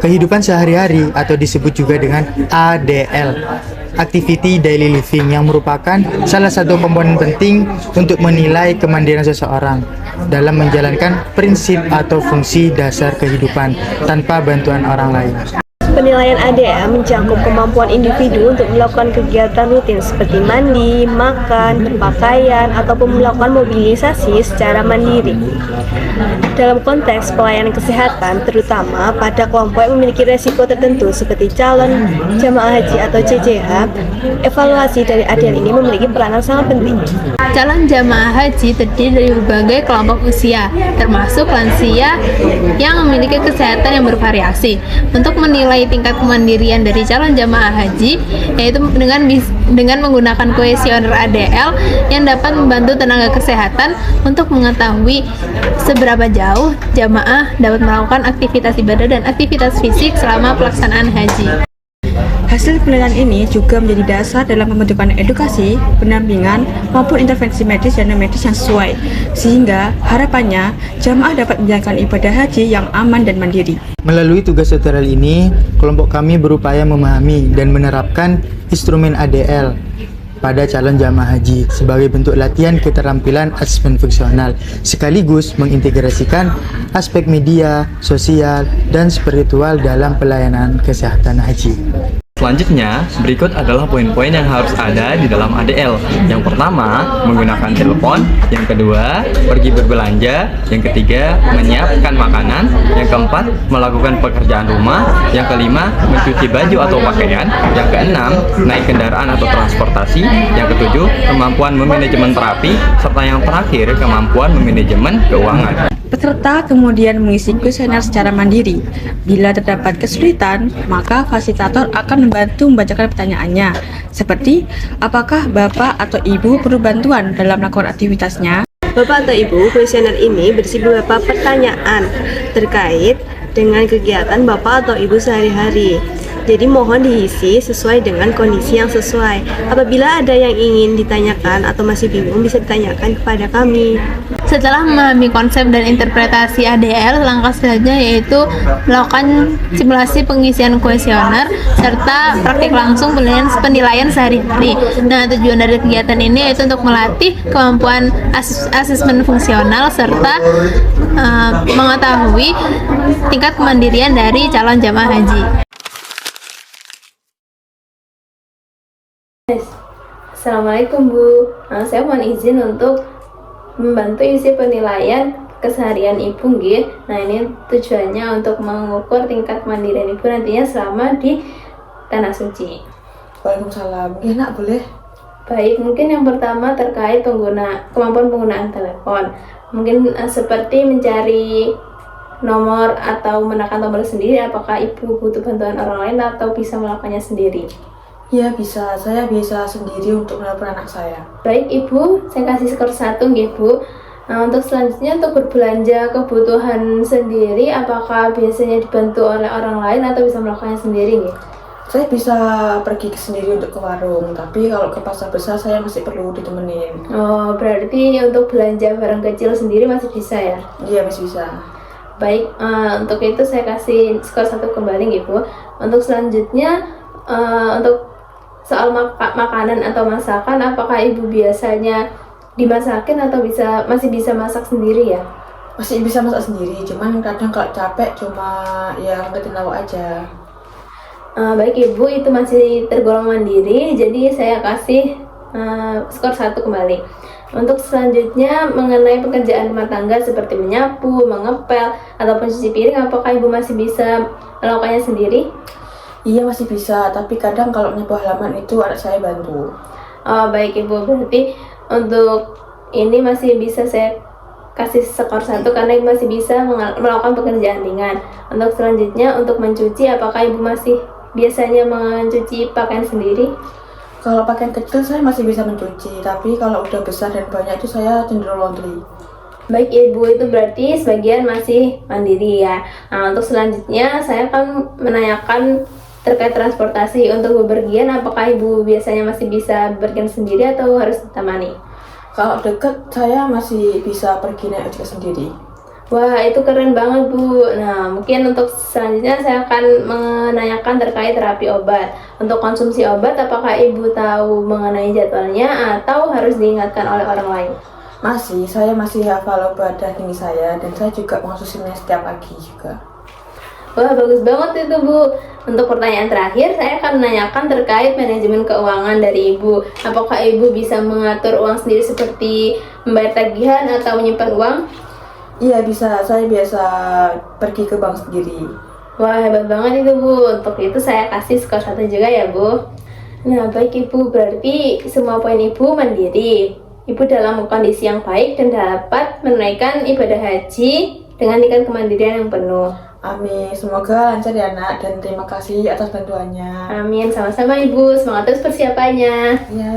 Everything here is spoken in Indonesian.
Kehidupan sehari-hari atau disebut juga dengan ADL, Activity Daily Living, yang merupakan salah satu komponen penting untuk menilai kemandirian seseorang dalam menjalankan prinsip atau fungsi dasar kehidupan tanpa bantuan orang lain. Penilaian ADL mencakup kemampuan individu untuk melakukan kegiatan rutin seperti mandi, makan, berpakaian, ataupun melakukan mobilisasi secara mandiri. Dalam konteks pelayanan kesehatan, terutama pada kelompok yang memiliki resiko tertentu seperti calon jamaah haji atau CJH, evaluasi dari ADL ini memiliki peranan sangat penting. Calon jamaah haji terdiri dari berbagai kelompok usia, termasuk lansia yang memiliki kesehatan yang bervariasi. Untuk menilai tingkat kemandirian dari calon jamaah haji, yaitu dengan menggunakan kuesioner ADL yang dapat membantu tenaga kesehatan untuk mengetahui seberapa jauh jamaah dapat melakukan aktivitas ibadah dan aktivitas fisik selama pelaksanaan haji. Hasil penelitian ini juga menjadi dasar dalam pembentukan edukasi, pendampingan, maupun intervensi medis dan non-medis yang sesuai, sehingga harapannya jamaah dapat menjalankan ibadah haji yang aman dan mandiri. Melalui tugas tutorial ini, kelompok kami berupaya memahami dan menerapkan instrumen ADL pada calon jamaah haji sebagai bentuk latihan keterampilan asesmen fungsional, sekaligus mengintegrasikan aspek media, sosial, dan spiritual dalam pelayanan kesehatan haji. Selanjutnya, berikut adalah poin-poin yang harus ada di dalam ADL. Yang pertama, menggunakan telepon. Yang kedua, pergi berbelanja. Yang ketiga, menyiapkan makanan. Yang keempat, melakukan pekerjaan rumah. Yang kelima, mencuci baju atau pakaian. Yang keenam, naik kendaraan atau transportasi. Yang ketujuh, kemampuan memanajemen terapi. Serta yang terakhir, kemampuan memanajemen keuangan. Peserta kemudian mengisi kuesioner secara mandiri. Bila terdapat kesulitan, maka fasilitator akan membantu membacakan pertanyaannya, seperti apakah Bapak atau Ibu perlu bantuan dalam melakukan aktivitasnya. Bapak atau Ibu, kuesioner ini berisi beberapa pertanyaan terkait dengan kegiatan Bapak atau Ibu sehari-hari. Jadi mohon diisi sesuai dengan kondisi yang sesuai. Apabila ada yang ingin ditanyakan atau masih bingung, bisa ditanyakan kepada kami. Setelah memahami konsep dan interpretasi ADL, langkah selanjutnya yaitu melakukan simulasi pengisian kuesioner serta praktik langsung penilaian sehari-hari. Nah, tujuan dari kegiatan ini yaitu untuk melatih kemampuan asesmen fungsional serta mengetahui tingkat kemandirian dari calon jamaah haji. Assalamualaikum Bu, saya mohon izin untuk membantu isi penilaian keseharian Ibu nggih. Nah, ini tujuannya untuk mengukur tingkat kemandirian Ibu nantinya selama di Tanah Suci. Waalaikumsalam. Ya nak, boleh. Baik, mungkin yang pertama terkait kemampuan penggunaan telepon. Mungkin seperti mencari nomor atau menekan tombol sendiri. Apakah Ibu butuh bantuan orang lain atau bisa melakukannya sendiri? Ya bisa, saya bisa sendiri untuk menelpon anak saya. Baik Ibu, saya kasih skor 1 nggih Bu. Nah, untuk selanjutnya untuk berbelanja kebutuhan sendiri, apakah biasanya dibantu oleh orang lain atau bisa melakukannya sendiri nggih? Saya bisa pergi sendiri untuk ke warung, tapi kalau ke pasar besar saya masih perlu ditemenin. Oh, berarti untuk belanja barang kecil sendiri masih bisa ya? Iya, masih bisa. Baik, untuk itu saya kasih skor 1 kembali nggih Bu. Untuk selanjutnya, untuk soal makanan atau masakan, apakah Ibu biasanya dimasakin atau masih bisa masak sendiri ya? Masih bisa masak sendiri, cuman kadang kalau capek cuma ya ngetin lauk aja. Baik Ibu, itu masih tergolong mandiri, jadi saya kasih skor 1 kembali. Untuk selanjutnya mengenai pekerjaan rumah tangga seperti menyapu, mengepel, ataupun cuci piring, apakah Ibu masih bisa melakukannya sendiri? Iya masih bisa, tapi kadang kalau nyapu halaman itu anak saya bantu. Oh baik Ibu, berarti untuk ini masih bisa saya kasih skor 1 karena Ibu masih bisa melakukan pekerjaan ringan. Untuk selanjutnya, untuk mencuci, apakah Ibu masih biasanya mencuci pakaian sendiri? Kalau pakaian kecil saya masih bisa mencuci, tapi kalau udah besar dan banyak itu saya cenderung laundry. Baik Ibu, itu berarti sebagian masih mandiri ya. Nah, untuk selanjutnya saya akan menanyakan terkait transportasi. Untuk bepergian, apakah Ibu biasanya masih bisa bepergian sendiri atau harus ditemani? Kalau dekat saya masih bisa pergi naik ojek sendiri. Wah, itu keren banget, Bu. Nah, mungkin untuk selanjutnya saya akan menanyakan terkait terapi obat. Untuk konsumsi obat, apakah Ibu tahu mengenai jadwalnya atau harus diingatkan oleh orang lain? Saya masih hafal obat darah tinggi saya dan saya juga mengonsumsinya setiap pagi juga. Wah, bagus banget itu, Bu. Untuk pertanyaan terakhir, saya akan menanyakan terkait manajemen keuangan dari Ibu. Apakah Ibu bisa mengatur uang sendiri seperti membayar tagihan atau menyimpan uang? Iya bisa, saya biasa pergi ke bank sendiri. Wah, hebat banget itu, Bu. Untuk itu saya kasih skor 1 juga ya, Bu. Nah, baik Ibu, berarti semua poin Ibu mandiri. Ibu dalam kondisi yang baik dan dapat menunaikan ibadah haji dengan tingkat kemandirian yang penuh. Amin, semoga lancar ya nak, dan terima kasih atas bantuannya. Amin, sama-sama Ibu. Semangat terus persiapannya. Ya.